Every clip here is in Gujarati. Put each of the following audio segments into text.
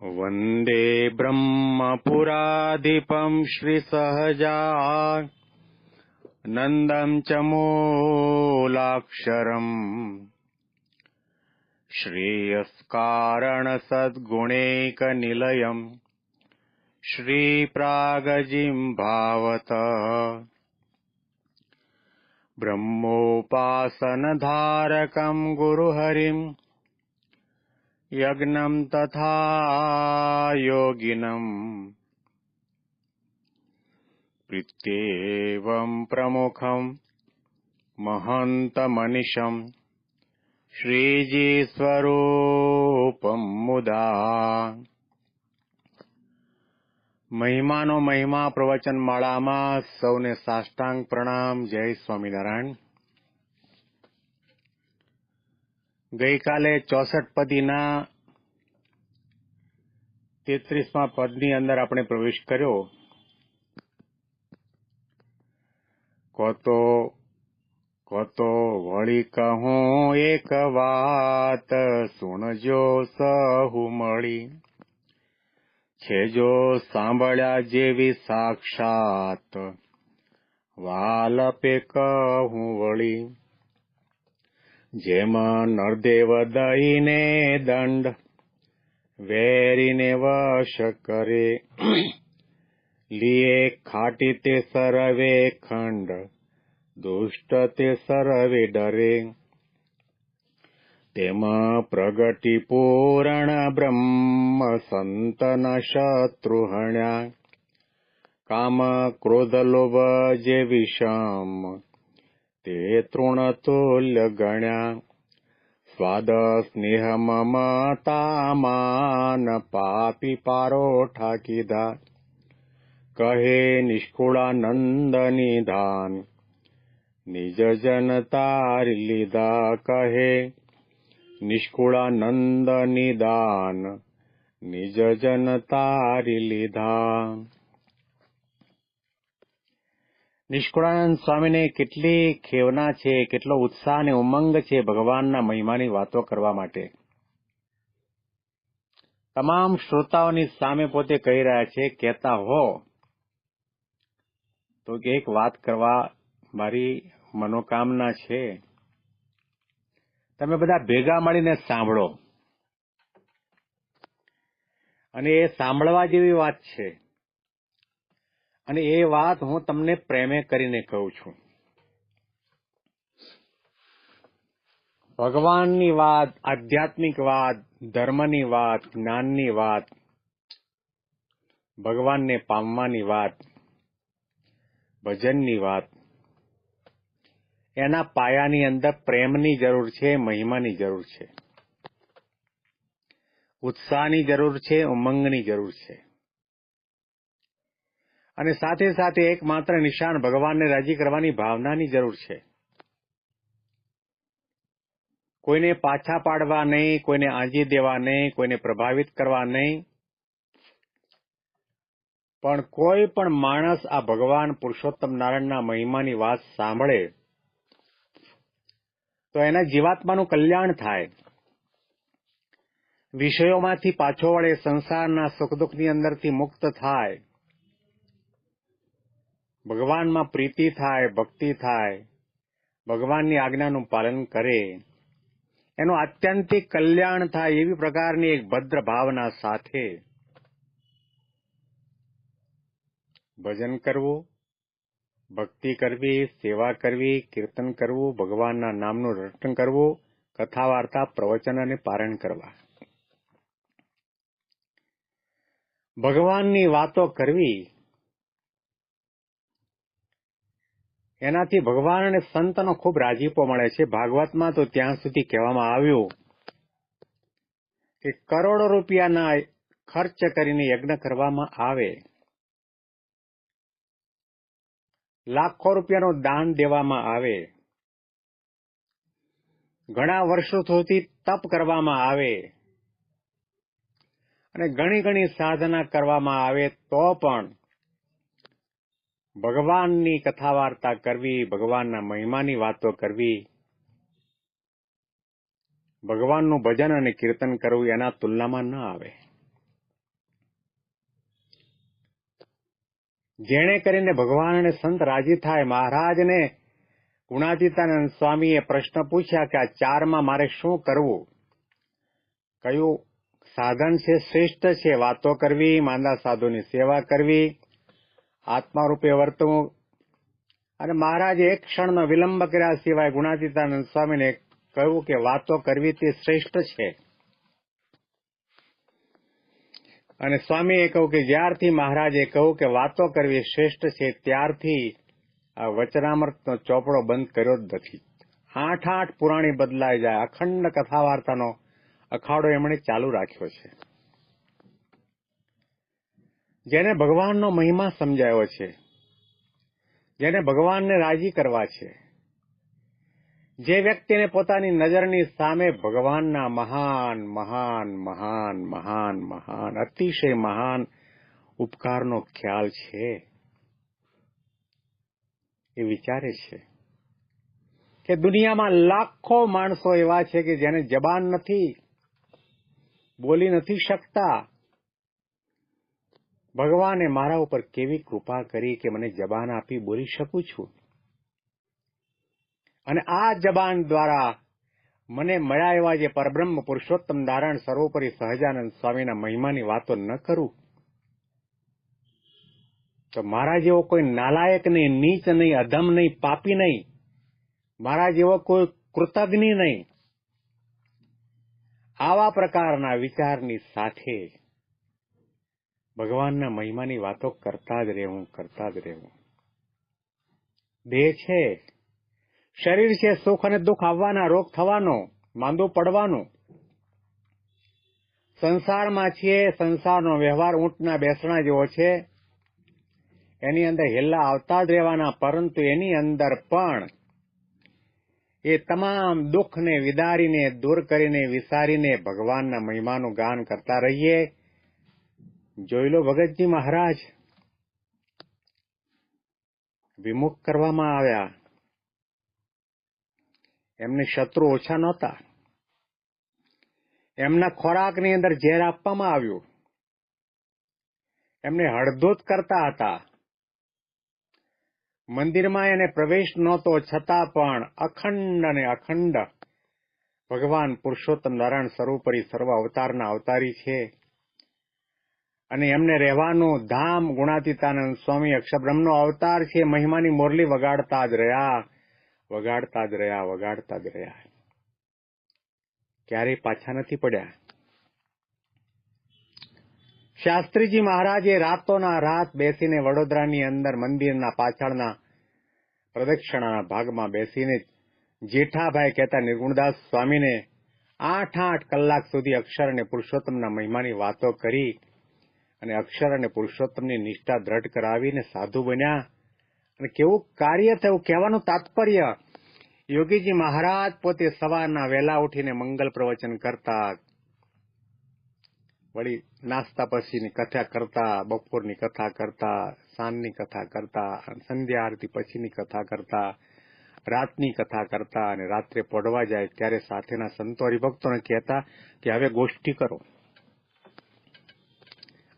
वन्दे ब्रह्मपुराधिपं श्रीसहजानन्दं च मूलाक्षरम् श्रेयस्कारणसद्गुणैकनिलयम् श्रीप्रागजिह्वावत ब्रह्मोपासनधारकं गुरुहरिं यज्ञं तथा योगिनम् प्रीत्येवं प्रमुखं महन्तमनिशम् श्रीजीस्वरूपं मुदा। મહિમાનો મહિમા પ્રવચન માળામાં સૌને સાષ્ટાંગ પ્રણામ. જય સ્વામિનારાયણ. ગઈકાલે 64 પદીના 33મા પદની અંદર આપણે પ્રવેશ કર્યો. કોતો વળી કહું એક વાત, સુણજો સહુ મળી, છે જો સાંભળ્યા જેવી સાક્ષાત, વાલપે કહું વળી. જેમ નરદેવ દઈને દંડ, વેરીને વશ કરે, લીએ ખાટી તે સરવે ખંડ, દુષ્ટ તે સરવે ડરે. તેમ પ્રગટી પૂરણ બ્રહ્મ સંતન શત્રુ હણ્યા, કામ ક્રોધ લોભ જે વિષમ, તે તૃણ તુલ્ય ગણ્યા. સ્વાદ સ્નેહ મમતા માન, પાપી પારોઠા કીધા. કહે નિષ્કુળાનંદ નિધાન, નિજ જન તારી લીધા. કહે નિષ્કુળાનંદ નિદાન, નિજ જન તારી લીધા. નિષ્કુળાનંદ સ્વામીને કેટલી ખેવના છે, કેટલો ઉત્સાહ અને ઉમંગ છે ભગવાનના મહિમાની વાતો કરવા માટે. તમામ શ્રોતાઓની સામે પોતે કહી રહ્યા છે, કહેતા હો તો કે એક વાત કરવા મારી મનોકામના છે, તમે બધા ભેગા મળીને સાંભળો. અને એ સાંભળવા જેવી વાત છે, અને એ વાત હું તમને પ્રેમે કરીને કહું છું. ભગવાનની વાત, આધ્યાત્મિક વાત, ધર્મની વાત, જ્ઞાનની વાત, ભગવાનને પામવાની વાત, ભજનની વાત, એના પાયાની અંદર પ્રેમની જરૂર છે, મહિમાની જરૂર છે, ઉત્સાહની જરૂર છે, ઉમંગની જરૂર છે. અને સાથે સાથે એકમાત્ર નિશાન ભગવાનને રાજી કરવાની ભાવનાની જરૂર છે. કોઈને પાછા પાડવા નહીં, કોઈને આંજી દેવા નહીં, કોઈને પ્રભાવિત કરવા નહીં. પણ કોઈ પણ માણસ આ ભગવાન પુરુષોત્તમ નારાયણના મહિમાની વાત સાંભળે તો એના જીવાત્માનું કલ્યાણ થાય, વિષયોમાંથી પાછો વળે, સંસારના સુખ દુઃખની અંદરથી મુક્ત થાય, ભગવાનમાં પ્રીતિ થાય, ભક્તિ થાય, ભગવાનની આજ્ઞાનું પાલન કરે, એનું આત્યંતિક કલ્યાણ થાય, એવી પ્રકારની એક ભદ્ર ભાવના સાથે ભજન કરવું, ભક્તિ કરવી, સેવા કરવી, કીર્તન કરવું, ભગવાનના નામનું રટણ કરવું, કથા વાર્તા પ્રવચન અને પારાયણ કરવા, ભગવાનની વાતો કરવી. એનાથી ભગવાન અને સંતનો ખૂબ રાજીપો મળે છે. ભાગવતમાં તો ત્યાં સુધી કહેવામાં આવ્યું કે કરોડો રૂપિયાના ખર્ચ કરીને યજ્ઞ કરવામાં આવે, લાખો રૂપિયાનું દાન દેવામાં આવે, ઘણા વર્ષો સુધી તપ કરવામાં આવે અને ઘણી સાધના કરવામાં આવે, તો પણ ભગવાનની કથા વાર્તા કરવી, ભગવાનના મહિમાની વાતો કરવી, ભગવાનનું ભજન અને કીર્તન કરવું એના તુલનામાં ન આવે. જેણે કરીને ભગવાન અને સંત રાજી થાય. મહારાજને ગુણાતીતાનંદ સ્વામીએ પ્રશ્ન પૂછ્યા કે આ ચારમાં મારે શું કરવું, કયું સાધન છે શ્રેષ્ઠ છે? વાતો કરવી, માંદા સાધુની સેવા કરવી, આત્મારૂપે વર્તવું. અને મહારાજે એક ક્ષણનો વિલંબ કર્યા સિવાય ગુણાતીતાનંદ સ્વામીને કહ્યું કે વાતો કરવી તે શ્રેષ્ઠ છે. અને સ્વામીએ કહ્યું કે જ્યારથી મહારાજે કહ્યું કે વાતો કરવી શ્રેષ્ઠ છે ત્યારથી આ વચનામૃતનો ચોપડો બંધ કર્યો જ નથી. 8 પુરાણી બદલાઈ જાય, અખંડ કથા વાર્તાનો અખાડો એમણે ચાલુ રાખ્યો છે. જેને ભગવાનનો મહિમા સમજાયો છે, જેને ભગવાનને રાજી કરવા છે, જે વ્યક્તિને પોતાની નજરની સામે ભગવાનના મહાન મહાન મહાન મહાન મહાન અતિશય મહાન ઉપકારનો ખ્યાલ છે, એ વિચારે છે કે દુનિયામાં લાખો માણસો એવા છે કે જેને જબાન નથી, બોલી નથી શકતા. ભગવાને મારા ઉપર કેવી કૃપા કરી કે મને જબાન આપી બોલી શકું છું. અને આ જબાન દ્વારા મને મળ્યા એવા જે પરબ્રહ્મ પુરુષોત્તમ નારાયણ સર્વોપરી સહજાનંદ સ્વામીના મહિમાની વાતો ન કરું તો મારા જેવો કોઈ નાલાયક નહીં, નીચ નહીં, અધમ નહીં, પાપી નહીં, મારા જેવો કોઈ કૃતજ્ઞ નહીં. આવા પ્રકારના વિચારની સાથે ભગવાનના મહિમાની વાતો કરતા જ રહેવું, કરતા જ રહેવું. દેહ છે, શરીર છે, સુખ અને દુઃખ આવવાના, રોગ થવાનો, માંદું પડવાનું. સંસારમાં છીએ, સંસારનો વ્યવહાર ઊંટના બેસણા જેવો છે, એની અંદર હેલ્લા આવતા જ રહેવાના. પરંતુ એની અંદર પણ એ તમામ દુઃખને વિદારીને, દૂર કરીને, વિસારીને ભગવાનના મહિમાનું ગાન કરતા રહીએ. જોઈ લો ભગતજી મહારાજ વિમુખ કરવામાં આવ્યા, એમને શત્રુ ઓછા નહોતા. એમના ખોરાકની અંદર ઝેર આપવામાં આવ્યું, એમને હળધૂત કરતા હતા. મંદિરમાં એને પ્રવેશ નહોતો, છતાં પણ અખંડ અને અખંડ ભગવાન પુરુષોત્તમ નારાયણ સર્વોપરી સર્વ અવતારના અવતારી છે. અને એમને રહેવાનું ધામ ગુણાતીતાનંદ સ્વામી અક્ષરબ્રહ્મનો અવતાર છે. મહિમાની મોરલી વગાડતા જ રહ્યા, વગાડતા જ રહ્યા, વગાડતા જ રહ્યા. ક્યારેય પાછા નથી પડ્યા. શાસ્ત્રીજી મહારાજે રાતોના રાત બેસીને વડોદરાની અંદર મંદિરના પાછળના પ્રદક્ષિણાના ભાગમાં બેસીને જેઠાભાઈ કહેતા નિર્ગુણદાસ સ્વામીને 8 કલાક સુધી અક્ષર અને પુરુષોત્તમના મહિમાની વાતો કરી અને અક્ષર અને પુરુષોત્તમની નિષ્ઠા દ્રઢ કરાવીને સાધુ બન્યા. અને કેવું કાર્ય થયું, કહેવાનું તાત્પર્ય, યોગીજી મહારાજ પોતે સવારના વહેલા ઉઠીને મંગલ પ્રવચન કરતા, વળી નાસ્તા પછીની કથા કરતા, બપોરની કથા કરતા, સાંજની કથા કરતા, સંધ્યા આરતી પછીની કથા કરતા, રાતની કથા કરતા. અને રાત્રે પડવા જાય ત્યારે સાથેના સંતો હરિભક્તોને કહેતા કે હવે ગોષ્ઠી કરો.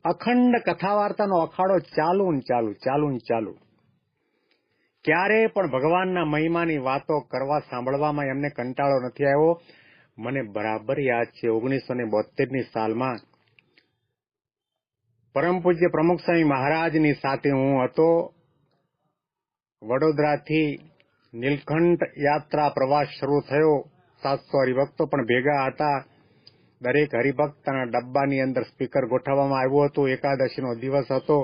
અખંડ કથા વાર્તાનો અખાડો ચાલુ ને ચાલુ, ચાલુ ને ચાલુ. ક્યારે પણ ભગવાનના મહિમાની વાતો કરવા સાંભળવામાં એમને કંટાળો નથી આવ્યો. મને બરાબર યાદ છે 1972ની સાલમાં પરમ પૂજ્ય પ્રમુખ સ્વામી મહારાજની સાથે હું હતો. વડોદરાથી નીલકંઠ યાત્રા પ્રવાસ શરૂ થયો. 700 હરિભક્તો પણ ભેગા હતા. દરેક હરિભક્તના ડબ્બાની અંદર સ્પીકર ગોઠવવામાં આવ્યું હતું. એકાદશીનો દિવસ હતો.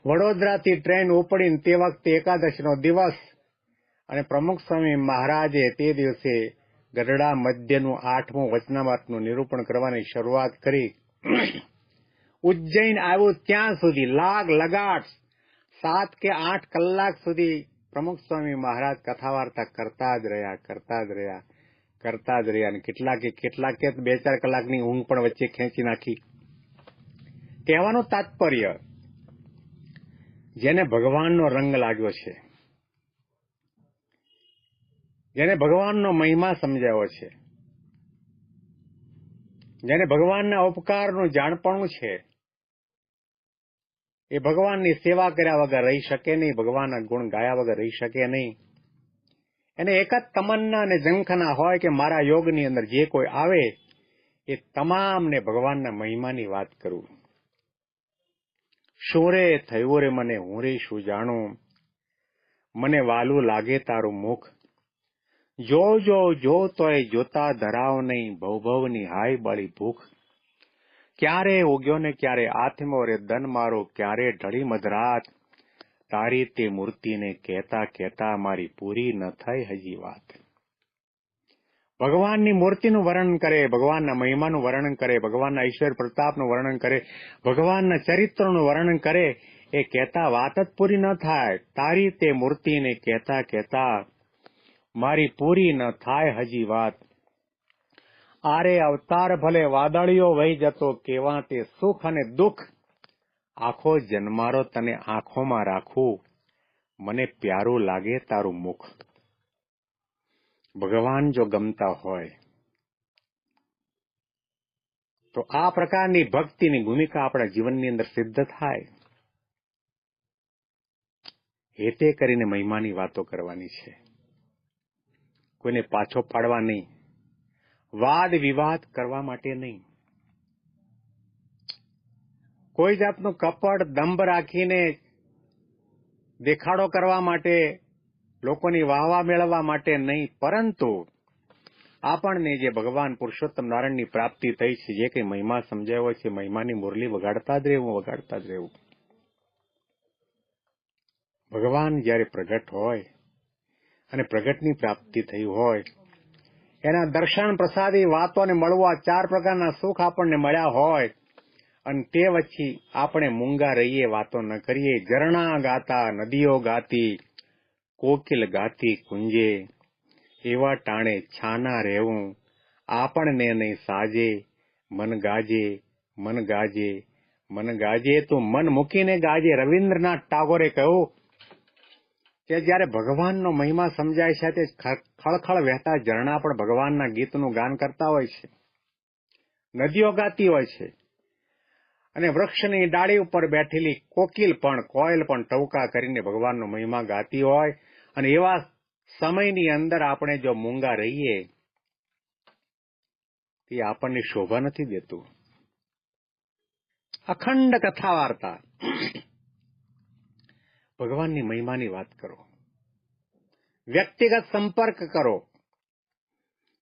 વડોદરાથી ટ્રેન ઉપડીને તે વખતે એકાદશીનો દિવસ, અને પ્રમુખ સ્વામી મહારાજે તે દિવસે ગઢડા મધ્યનું 8મું વચનામૃતનું નિરૂપણ કરવાની શરૂઆત કરી. ઉજ્જૈન આવ્યું ત્યાં સુધી લગાટ 7 કે 8 કલાક સુધી પ્રમુખ સ્વામી મહારાજ કથા વાર્તા કરતા જ રહ્યા, કરતા જ રહ્યા, કરતા જ રહ્યા. અને કેટલાકે 2-4 કલાકની ઊંઘ પણ વચ્ચે ખેંચી નાખી. કહેવાનું તાત્પર્ય, જેને ભગવાનનો રંગ લાગ્યો છે, જેને ભગવાનનો મહિમા સમજાયો છે, જેને ભગવાનના ઉપકારનું જાણપણું છે, એ ભગવાનની સેવા કર્યા વગર રહી શકે નહીં, ભગવાનના ગુણ ગાયા વગર રહી શકે નહીં. એને એક જ તમન્ના અને ઝંખના હોય કે મારા યોગની અંદર જે કોઈ આવે એ તમામને ભગવાનના મહિમાની વાત કરું. શું રે થયું રે મને, હું રે શું જાણું, મને વાલું લાગે તારું મુખ, જો જો જો તોય જોતા ધરાવ નહીં, ભવભવની હાય બળી ભૂખ. ક્યારે ઉગ્યો ને ક્યારે આથમો રે ધન મારો, ક્યારે ઢળી મધરાત, તારી તે મૂર્તિને કહેતા કહેતા મારી પૂરી ન થઈ હજી વાત. ભગવાનની મૂર્તિનું વર્ણન કરે, ભગવાનના મહિમાનું વર્ણન કરે, ભગવાનના ઈશ્વર પ્રતાપનું વર્ણન કરે, ભગવાનના ચરિત્રનું વર્ણન કરે, એ કહેતા વાત જ પૂરી ન થાય. તારી તે મૂર્તિને કહેતા કહેતા મારી પૂરી ન થાય હજી વાત. આરે અવતાર ભલે વાદળિયો વહી જતો, કેવા તે સુખ અને દુઃખ, આખો જન્મારો તને આંખોમાં રાખું, મને પ્યારું લાગે તારું મુખ. ભગવાન જો ગમતા હોય તો આ પ્રકારની ભક્તિની ભૂમિકા આપણા જીવનની અંદર સિદ્ધ થાય. હેતે કરીને મહિમાની વાતો કરવાની છે, કોઈને પાછો પાડવા નહીં, વાદ વિવાદ કરવા માટે નહીં, કોઈ જાતનું કપટ દંભ રાખીને દેખાડો કરવા માટે, લોકોની વાહવા મેળવવા માટે નહીં, પરંતુ આપણને જે ભગવાન પુરુષોત્તમ નારાયણની પ્રાપ્તિ થઈ છે, જે કંઈ મહિમા સમજાયો છે, મહિમાની મુરલી વગાડતા જ રહેવું, વગાડતા જ રહેવું. ભગવાન જ્યારે પ્રગટ હોય અને પ્રગટની પ્રાપ્તિ થઈ હોય, એના દર્શન પ્રસાદી વાતોને મળવા, 4 પ્રકારના સુખ આપણને મળ્યા હોય, અને તે વચ્ચે આપણે મૂંગા રહીએ, વાતો ન કરીએ. ઝરણા ગાતા, નદીઓ ગાતી, કોકિલ ગાતી કુંજે, એવા ટાણે છાના રહેવું, આપણને નહીં સાજે, મન ગાજે, મન ગાજે, મન ગાજે, તું મન મૂકીને ગાજે. રવિન્દ્રનાથ ટાગોરે કહ્યું કે જ્યારે ભગવાનનો મહિમા સમજાય છે, તે ખળખળ વહેતા ઝરણા પણ ભગવાનના ગીતનું ગાન કરતા હોય છે, નદીઓ ગાતી હોય છે, અને વૃક્ષની ડાળી ઉપર બેઠેલી કોકિલ પણ, કોયલ પણ ટવકા કરીને ભગવાનનો મહિમા ગાતી હોય. અને એવા સમયની અંદર આપણે જો મૂંગા રહીએ, તે આપણને શોભા નથી દેતું. અખંડ કથા વાર્તા, ભગવાનની મહિમાની વાત કરો, વ્યક્તિગત સંપર્ક કરો.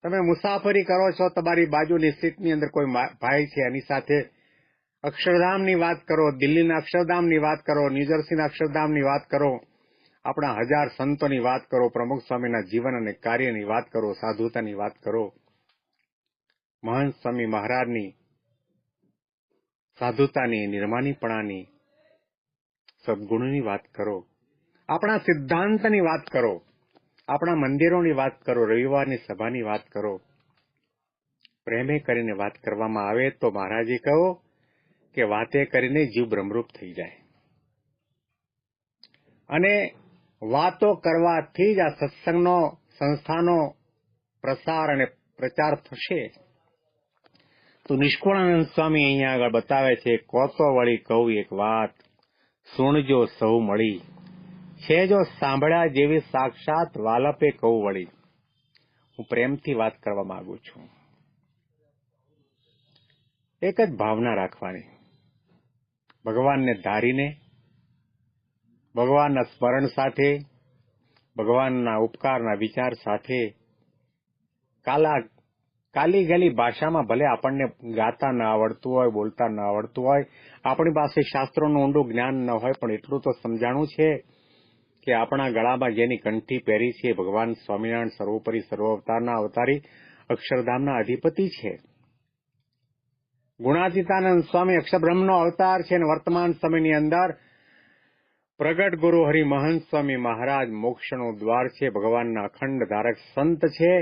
તમે મુસાફરી કરો છો, તમારી બાજુની સીટની અંદર કોઈ ભાઈ છે, એની સાથે અક્ષરધામની વાત કરો, દિલ્હીના અક્ષરધામની વાત કરો, ન્યૂજર્સીના અક્ષરધામની વાત કરો, આપણા 1000 સંતોની વાત કરો, પ્રમુખ સ્વામીના જીવન અને કાર્યની વાત કરો, સાધુતાની વાત કરો, મહંત સ્વામી મહારાજની સાધુતાની, નિર્માનીપણાની, સદગુણની વાત કરો, આપણા સિદ્ધાંતની વાત કરો, આપણા મંદિરોની વાત કરો, રવિવારની સભાની વાત કરો. પ્રેમે કરીને વાત કરવામાં આવે તો મહારાજે કહો કે વાતે કરીને જીવ બ્રહ્મરૂપ થઈ જાય. અને વાતો કરવાથી જ આ સત્સંગનો, સંસ્થાનો પ્રસાર અને પ્રચાર થશે. તો નિષ્કુળાનંદ સ્વામી અહીંયા આગળ બતાવે છે, કોતો વળી કહું એક વાત, સુણજો સૌ મળી, છે જો સાંભળ્યા જેવી સાક્ષાત વાલપે કહું વળી. હું પ્રેમથી વાત કરવા માંગુ છું. એક જ ભાવના રાખવાની, ભગવાનને ધારીને, ભગવાનના સ્મરણ સાથે, ભગવાનના ઉપકારના વિચાર સાથે, કાલી ગલી ભાષામાં ભલે આપણને ગાતા ન આવડતું હોય, બોલતા ન આવડતું હોય, આપણી પાસે શાસ્ત્રોનું ઊંડું જ્ઞાન ન હોય, પણ એટલું તો સમજાણું છે કે આપણા ગળામાં જેની કંઠી પહેરી છે, ભગવાન સ્વામિનારાયણ સર્વોપરી સર્વઅવતારના અવતારી અક્ષરધામના અધિપતિ છે. ગુણાતીતાનંદ સ્વામી અક્ષરબ્રહ્મનો અવતાર છે, અને વર્તમાન સમયની અંદર પ્રગટ ગુરુ હરિ મહંત સ્વામી મહારાજ મોક્ષનું દ્વાર છે, ભગવાનના અખંડ ધારક સંત છે,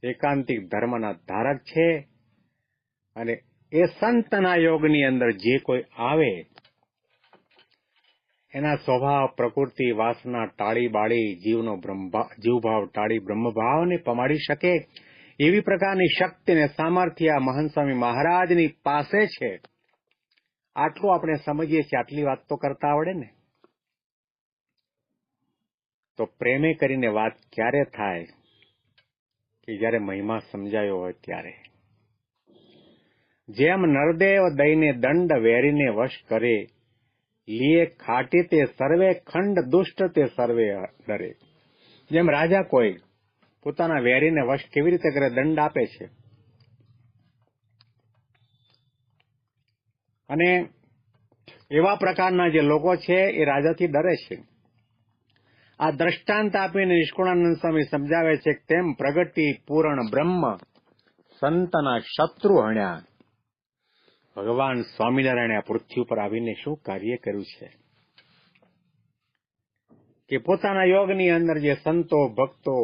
એકાંતિક ધર્મના ધારક છે. અને એ સંતના યોગની અંદર જે કોઈ આવે, એના સ્વભાવ, પ્રકૃતિ, વાસના ટાળી બાળી જીવભાવ ટાળી બ્રહ્મભાવને પમાડી શકે એવી પ્રકારની શક્તિ અને સામર્થ્ય મહંત સ્વામી મહારાજની પાસે છે. આટલું આપણે સમજીએ છીએ, આટલી વાત તો કરતા આવડે ને. તો પ્રેમે કરીને વાત ક્યારે થાય કે જ્યારે મહિમા સમજાયો હોય ત્યારે. જેમ નરદેવ દઈને દંડ વેરીને વશ કરે, લીએ ખાટી તે સર્વે ખંડ દુષ્ટ તે સર્વે ડરે. જેમ રાજા કોઈ પોતાના વેરીને વશ કેવી રીતે કરે, દંડ આપે છે. અને એવા પ્રકારના જે લોકો છે એ રાજાથી ડરે છે. આ દ્રષ્ટાંત આપીને નિષ્કુળાનંદ સ્વામી સમજાવે છે કે તેમ પ્રગતિ પૂર્ણ બ્રહ્મ સંતના શત્રુ હણ્યા. ભગવાન સ્વામિનારાયણે આ પૃથ્વી પર આવીને શું કાર્ય કર્યું છે કે પોતાના યોગની અંદર જે સંતો ભક્તો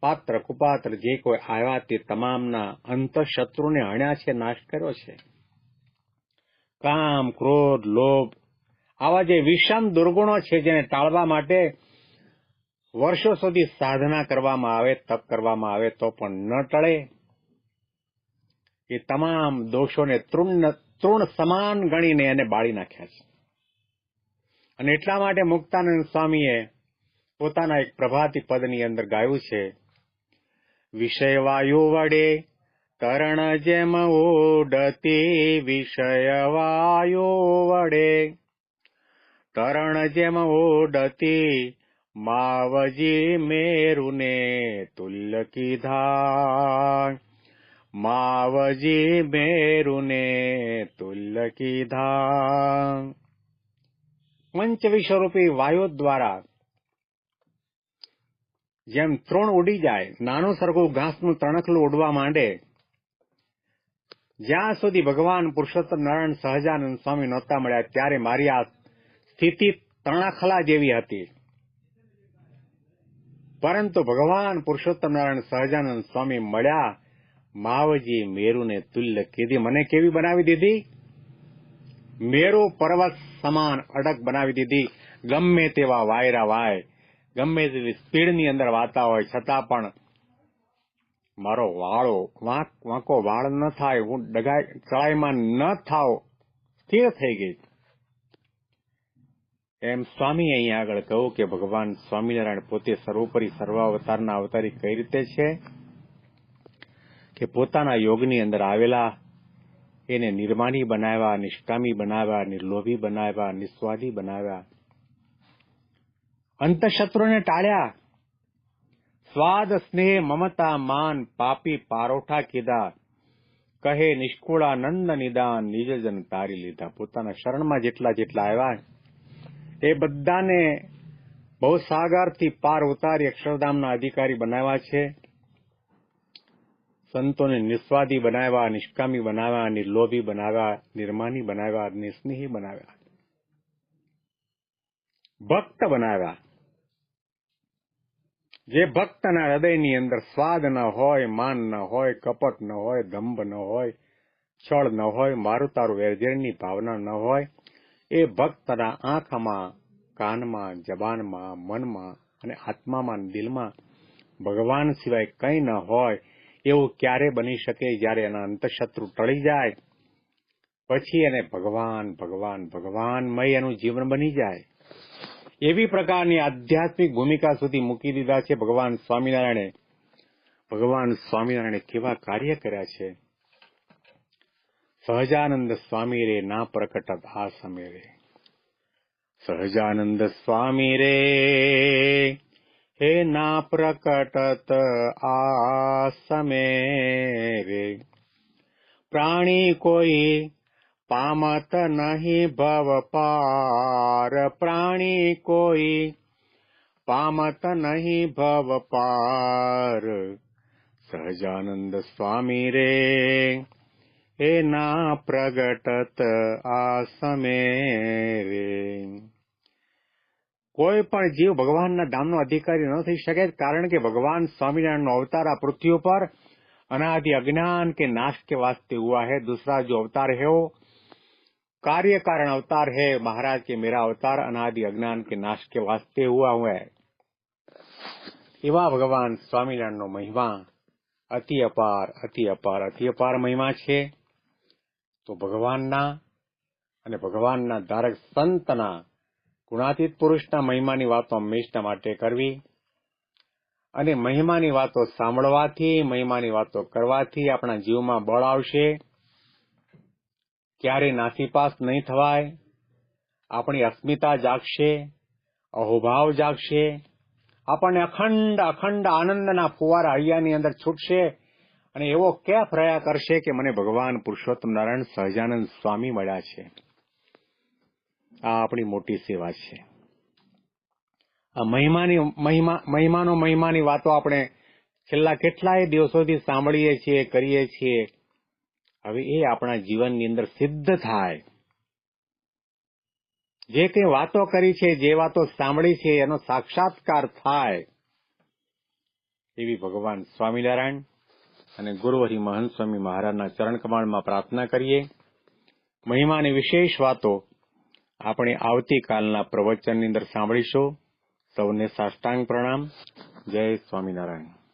પાત્ર કુપાત્ર જે કોઈ આવ્યા તે તમામના અંતઃશત્રુને હણ્યા છે, નાશ કર્યો છે. કામ, ક્રોધ, લોભ આવા જે વિષમ દુર્ગુણો છે જેને ટાળવા માટે વર્ષો સુધી સાધના કરવામાં આવે, તપ કરવામાં આવે તો પણ ન ટળે. એ તમામ દોષોને તૃણ સમાન ગણીને એને બાળી નાખ્યા છે. અને એટલા માટે મુક્તાનંદ સ્વામીએ પોતાના એક પ્રભાતી પદની અંદર ગાયું છે, વિષય વાયુ વડે તરણ જેમ ઉડતી, વિષય વાયુ વડે તરણ જેમ ઉડતી, માવજી મેરુને તુલ્ય કીધા, માવજી મેરુને તુલ્ય કીધા. પંચ વિશ્વરૂપી વાયુ દ્વારા જેમ તૃણ ઉડી જાય, નાનું સરખું ઘાસનું તણખલું ઉડવા માંડે, જ્યાં સુધી ભગવાન પુરુષોત્તમ નારાયણ સહજાનંદ સ્વામી નહોતા મળ્યા ત્યારે મારી આ સ્થિતિ તણખલા જેવી હતી. પરંતુ ભગવાન પુરુષોત્તમ નારાયણ સહજાનંદ સ્વામી મળ્યા, માવજી મેરુને તુલ્ય કીધી. મને કેવી બનાવી દીધી? મેરુ પર્વત સમાન અડગ બનાવી દીધી. ગમે તેવા વાયરા વાય, ગમે તેવી સ્પીડની અંદર વાતા હોય છતાં પણ મારો વાંકો વાળ ન થાય, હું ચડાઈમાં ન થાવ, સ્થિર થઈ ગઈ. એમ સ્વામી અહીંયા આગળ કહ્યું કે ભગવાન સ્વામિનારાયણ પોતે સર્વોપરી સર્વાવતારના અવતારી કઈ રીતે છે કે પોતાના યોગની અંદર આવેલા એને નિર્માની બનાવ્યા, નિષ્કામી બનાવ્યા, નિર્લોભી બનાવ્યા, નિસ્વાદી બનાવ્યા, અંતઃશત્રુને ટાળ્યા, સ્વાદ સ્નેહ મમતા માન પાપી પારોઠા કીધા, કહે નિષ્કુળાનંદ નિદાન નિજજન તારી લીધા. પોતાના શરણમાં જેટલા આવ્યા એ બધાને બહુ સાગરથી પાર ઉતારી અક્ષરધામના અધિકારી બનાવ્યા છે. સંતોને નિસ્વાદી બનાવ્યા, નિષ્કામી બનાવ્યા, નિર્લોભી બનાવ્યા, નિર્માની બનાવ્યા, નિસ્નેહી બનાવ્યા, ભક્ત બનાવ્યા. જે ભક્તના હૃદયની અંદર સ્વાદ ન હોય, માન ન હોય, કપટ ન હોય, દંભ ન હોય, છળ ન હોય, મારું તારું વેરઝેરની ભાવના ન હોય, એ ભક્તના આંખમાં, કાનમાં, જબાનમાં, મનમાં અને આત્મામાં, દિલમાં ભગવાન સિવાય કંઈ ન હોય એવું ક્યારે બની શકે? જ્યારે એના અંતઃશત્રુ ટળી જાય પછી એને ભગવાન ભગવાન ભગવાનમય એનું જીવન બની જાય. એવી પ્રકારની આધ્યાત્મિક ભૂમિકા સુધી મૂકી દીધા છે ભગવાન સ્વામિનારાયણે. ભગવાન સ્વામિનારાયણે કેવા કાર્ય કર્યા છે. સહજાનંદ સ્વામી રે ના પ્રકટત આ સમય રે, સહજાનંદ સ્વામી રે હે ના પ્રકટત આ સમય રે, પ્રાણી કોઈ પામત નહીં ભવ પાર, પ્રાણી કોઈ પામત નહીં ભવ પાર, સહજાનંદ સ્વામી રે હે ના પ્રગટત આ સમય રે. કોઈ પણ જીવ ભગવાનના ધામનો અધિકારી ન થઈ શકે, કારણ કે ભગવાન સ્વામિનારાયણનો अवतार આ पृथ्वी पर अनादि अज्ञान के नाश के वास्ते हुआ है. दूसरा जो अवतार है वो कार्य कारण अवतार है. महाराज के मेरा अवतार अनादि अज्ञान के नाश के वास्ते हुआ है. એવા ભગવાન સ્વામિનારાયણનો મહિમા અતિ અપાર અતિ અપાર અતિ અપાર મહિમા છે. તો ભગવાનના અને ભગવાનના ધારક સંતના ગુણાતીત પુરુષના મહિમાની વાતો હંમેશા માટે કરવી અને મહિમાની વાતો સાંભળવાથી, મહિમાની વાતો કરવાથી આપણા જીવમાં બળ આવશે, ક્યારેય નાસીપાસ નહીં થવાય, આપણી અસ્મિતા જાગશે, અહોભાવ જાગશે, આપણને અખંડ અખંડ આનંદના ફુવારા હૈયાની અંદર છૂટશે અને એવો કેફ રહ્યા કરશે કે મને ભગવાન પુરુષોત્તમ નારાયણ સહજાનંદ સ્વામી મળ્યા છે. આ આપણી મોટી સેવા છે. આ મહિમાની વાતો આપણે છેલ્લા કેટલાય દિવસોથી સાંભળીએ છીએ, કરીએ છીએ. હવે એ આપણા જીવનની અંદર સિદ્ધ થાય. જે કંઈ વાતો કરી છે, જે વાતો સાંભળી છે, એનો સાક્ષાત્કાર થાય એવી ભગવાન સ્વામિનારાયણ અને ગુરુહરિ મહંત સ્વામી મહારાજના ચરણ કમળમાં પ્રાર્થના કરીએ. મહિમાની વિશેષ વાતો આપણે આવતીકાલના પ્રવચનની અંદર સાંભળીશું. સૌને સાષ્ટાંગ પ્રણામ. જય સ્વામિનારાયણ.